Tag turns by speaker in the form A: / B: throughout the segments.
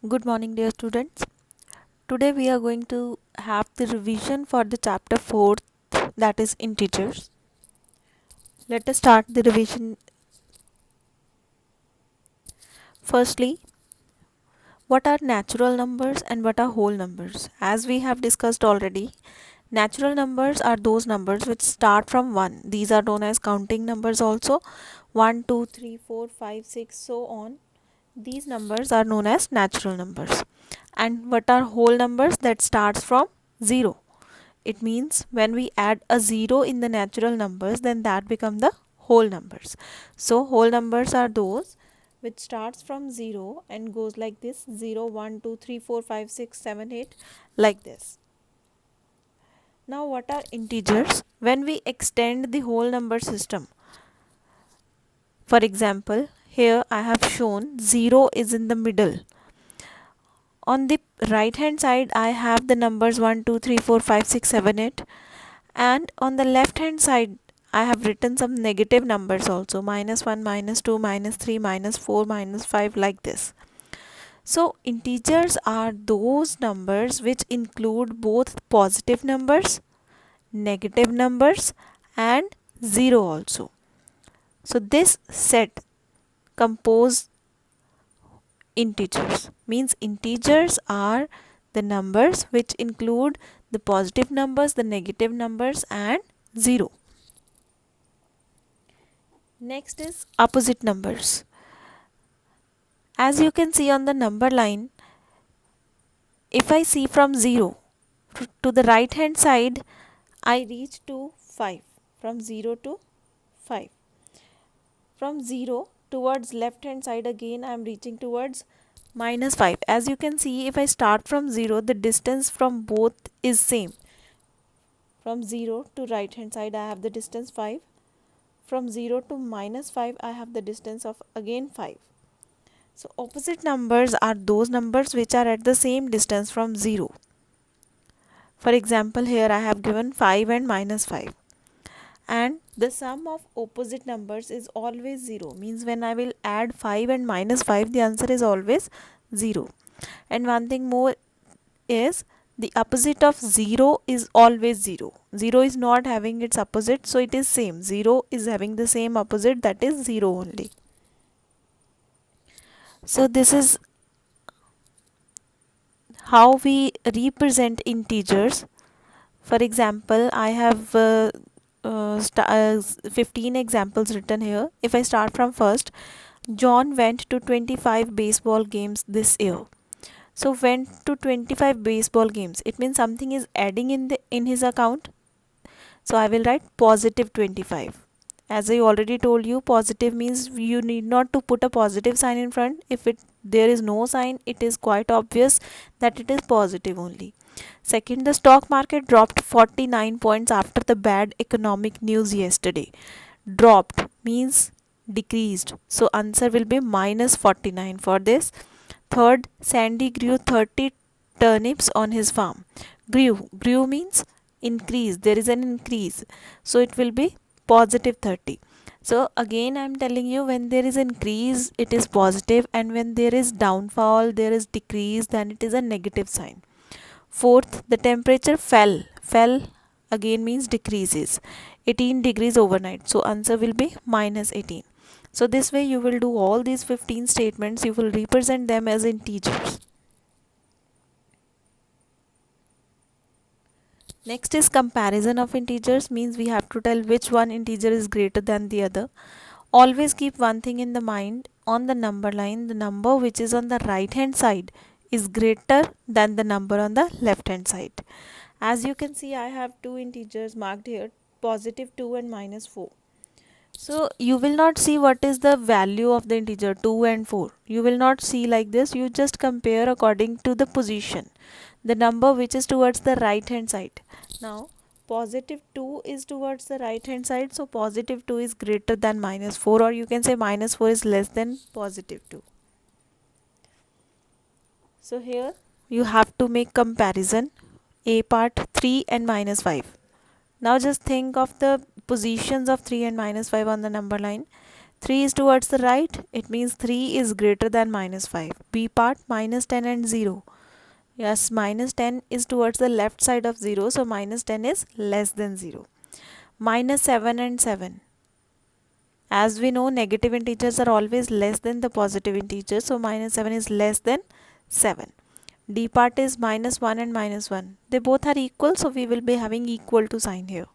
A: Good morning, dear students. Today we are going to have the revision for the chapter 4th, that is integers. Let us start the revision. Firstly, what are natural numbers and what are whole numbers? As we have discussed already, natural numbers are those numbers which start from 1. These are known as counting numbers also. 1, 2, 3, 4, 5, 6, so on. These numbers are known as natural numbers. And what are whole numbers? That starts from 0. It means when we add a 0 in the natural numbers, then that become the whole numbers. So whole numbers are those which starts from 0 and goes like this: 0, 1, 2, 3, 4, 5, 6, 7, 8, like this. Now what are integers? When we extend the whole number system, for example, here I have shown 0 is in the middle. On the right hand side I have the numbers 1, 2, 3, 4, 5, 6, 7, 8, and on the left hand side I have written some negative numbers also: -1, -2, -3, -4, -5, like this. So integers are those numbers which include both positive numbers, negative numbers, and 0 also. So this set compose integers. Means integers are the numbers which include the positive numbers, the negative numbers, and 0. Next is opposite numbers. As you can see on the number line, if I see from 0 to the right hand side, I reach to 5. From 0 to 5. From 0 towards left hand side again I am reaching towards -5. As you can see, if I start from 0, the distance from both is same. From 0 to right hand side I have the distance 5. From 0 to -5 I have the distance of again 5. So opposite numbers are those numbers which are at the same distance from 0. For example, here I have given 5 and -5. And the sum of opposite numbers is always 0. Means when I will add 5 and -5, the answer is always 0. And one thing more is, the opposite of 0 is always 0. 0 is not having its opposite, so it is same. 0 is having the same opposite, that is 0 only. So this is how we represent integers. For example, I have 15 examples written here. If I start from first, John went to 25 baseball games this year. So went to 25 baseball games, it means something is adding in his account. So I will write positive 25. As I already told you, positive means you need not to put a positive sign in front. If there is no sign, it is quite obvious that it is positive only. Second, the stock market dropped 49 points after the bad economic news yesterday. Dropped means decreased. So answer will be -49 for this. Third, Sandy grew 30 turnips on his farm. Grew means increase. There is an increase. So it will be positive 30. So again I am telling you, when there is increase it is positive, and when there is downfall, there is decrease, then it is a negative sign. Fourth, the temperature fell. Fell again means decreases. 18 degrees overnight. So answer will be -18. So this way you will do all these 15 statements. You will represent them as integers. Next is comparison of integers. Means we have to tell which one integer is greater than the other. Always keep one thing in the mind: on the number line, the number which is on the right hand side is greater than the number on the left hand side. As you can see, I have two integers marked here, +2 and -4. So you will not see what is the value of the integer 2 and 4. You will not see like this. You just compare according to the position, the number which is towards the right hand side. Now +2 is towards the right hand side, so +2 is greater than -4, or you can say -4 is less than +2. So here you have to make comparison. A part, 3 and -5. Now just think of the positions of 3 and -5 on the number line. 3 is towards the right, it means 3 is greater than minus 5. B part, minus 10 and 0. Yes, minus 10 is towards the left side of 0, so minus 10 is less than 0. Minus 7 and 7. As we know, negative integers are always less than the positive integers, so minus 7 is less than 7. D part is minus 1 and minus 1. They both are equal, so we will be having equal to sign here.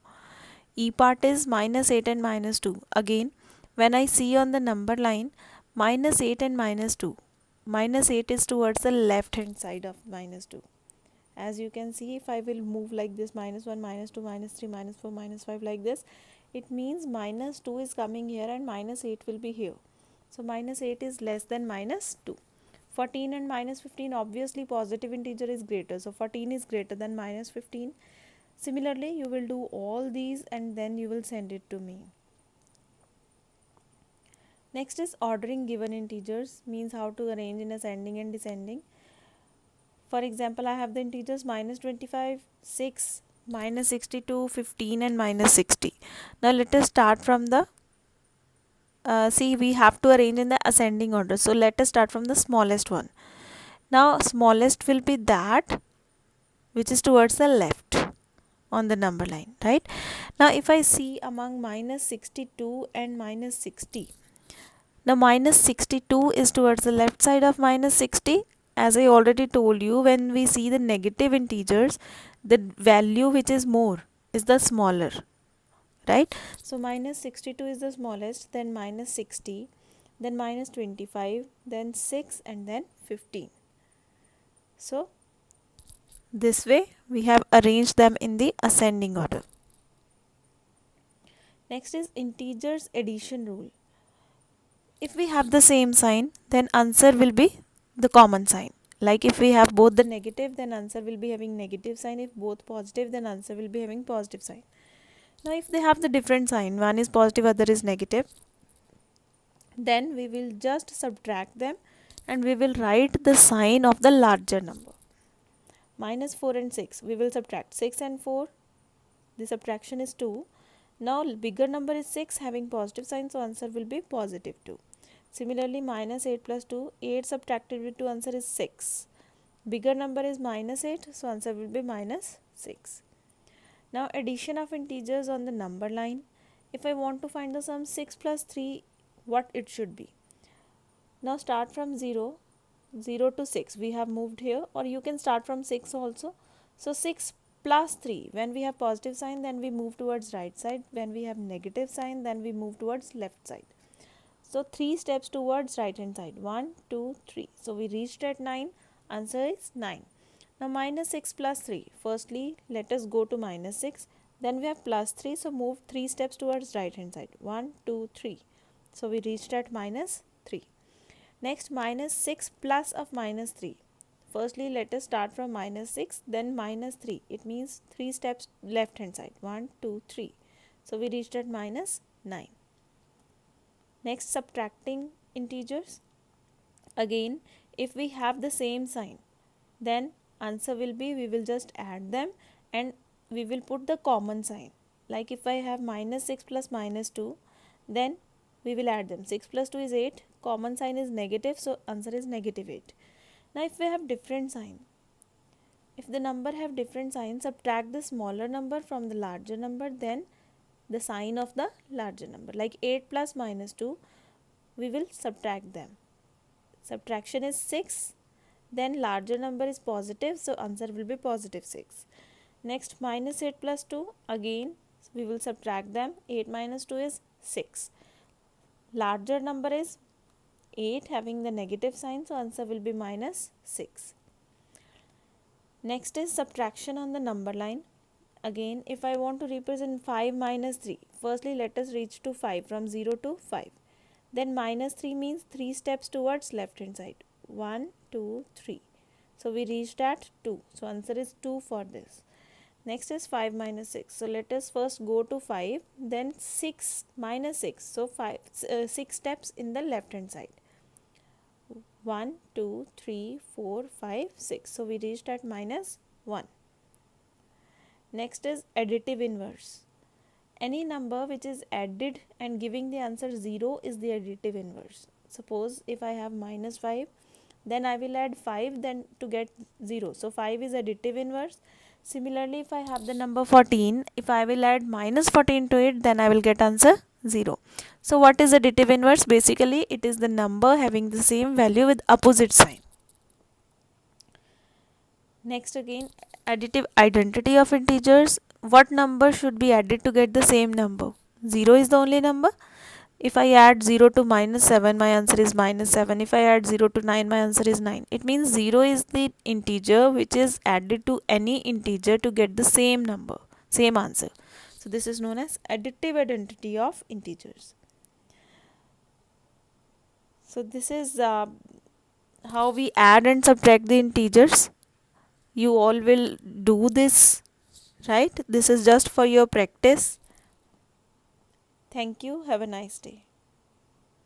A: E part is minus 8 and minus 2. Again, when I see on the number line minus 8 and minus 2, minus 8 is towards the left hand side of minus 2. As you can see, if I will move like this, minus 1, minus 2, minus 3, minus 4, minus 5 like this, it means minus 2 is coming here and minus 8 will be here. So minus 8 is less than minus 2. 14 and minus 15, obviously positive integer is greater, so 14 is greater than minus 15. Similarly, you will do all these and then you will send it to me. Next is ordering given integers, means how to arrange in ascending and descending. For example, I have the integers minus 25, 6, minus 62, 15 and minus 60. Now let us start from the see, we have to arrange in the ascending order. So let us start from the smallest one. Now smallest will be that which is towards the left on the number line, right? Now if I see among minus 62 and minus 60, now minus 62 is towards the left side of minus 60. As I already told you, when we see the negative integers, the value which is more is the smaller, right? So minus 62 is the smallest, then minus 60, then minus 25, then 6 and then 15. So this way we have arranged them in the ascending order. Next is integers addition rule. If we have the same sign, then answer will be the common sign. Like if we have both the negative, then answer will be having negative sign. If both positive, then answer will be having positive sign. Now if they have the different sign, one is positive, other is negative, then we will just subtract them and we will write the sign of the larger number. Minus 4 and 6, we will subtract 6 and 4. The subtraction is 2. Now bigger number is 6 having positive sign, so answer will be positive 2. Similarly, minus 8 plus 2, 8 subtracted with 2, answer is 6. Bigger number is minus 8, so answer will be minus 6. Now addition of integers on the number line. If I want to find the sum 6 plus 3, what it should be? Now start from 0, 0 to 6. We have moved here, or you can start from 6 also. So 6 plus 3, when we have positive sign, then we move towards right side. When we have negative sign, then we move towards left side. So 3 steps towards right hand side, 1, 2, 3. So we reached at 9, answer is 9. Now minus 6 plus 3, firstly let us go to minus 6, then we have plus 3, so move 3 steps towards right hand side, 1, 2, 3. So we reached at minus 3. Next, minus 6 plus of minus 3. Firstly let us start from minus 6, then minus 3. It means 3 steps left hand side, 1, 2, 3. So we reached at minus 9. Next, subtracting integers. Again, if we have the same sign, then answer will be, we will just add them and we will put the common sign. Like if I have minus 6 plus minus 2, then we will add them. 6 plus 2 is 8. Common sign is negative, so answer is negative 8. Now if we have different sign, if the number have different signs, subtract the smaller number from the larger number, then the sign of the larger number. Like 8 plus minus 2, we will subtract them. Subtraction is 6, then larger number is positive, so answer will be positive 6. Next, minus 8 plus 2, again we will subtract them. 8 minus 2 is 6. Larger number is 8 having the negative sign, so answer will be minus 6. Next is subtraction on the number line. Again, if I want to represent 5 minus 3, firstly let us reach to 5, from 0 to 5. Then minus 3 means 3 steps towards left hand side, 1, 2, 3. So we reached at 2, so answer is 2 for this. Next is 5 minus 6. So let us first go to 5, then 6 minus 6. So 6 steps in the left hand side. 1, 2, 3, 4, 5, 6. So we reached at minus 1. Next is additive inverse. Any number which is added and giving the answer 0 is the additive inverse. Suppose if I have minus 5, then I will add 5 then to get 0. So 5 is additive inverse. Similarly, if I have the number 14, if I will add minus 14 to it, then I will get answer 0. So what is additive inverse? Basically, it is the number having the same value with opposite sign. Next again, additive identity of integers. What number should be added to get the same number? 0 is the only number. If I add 0 to minus 7, my answer is minus 7. If I add 0 to 9, my answer is 9. It means 0 is the integer which is added to any integer to get the same number, same answer. So this is known as additive identity of integers. So this is how we add and subtract the integers. You all will do this, right? This is just for your practice. Thank you. Have a nice day.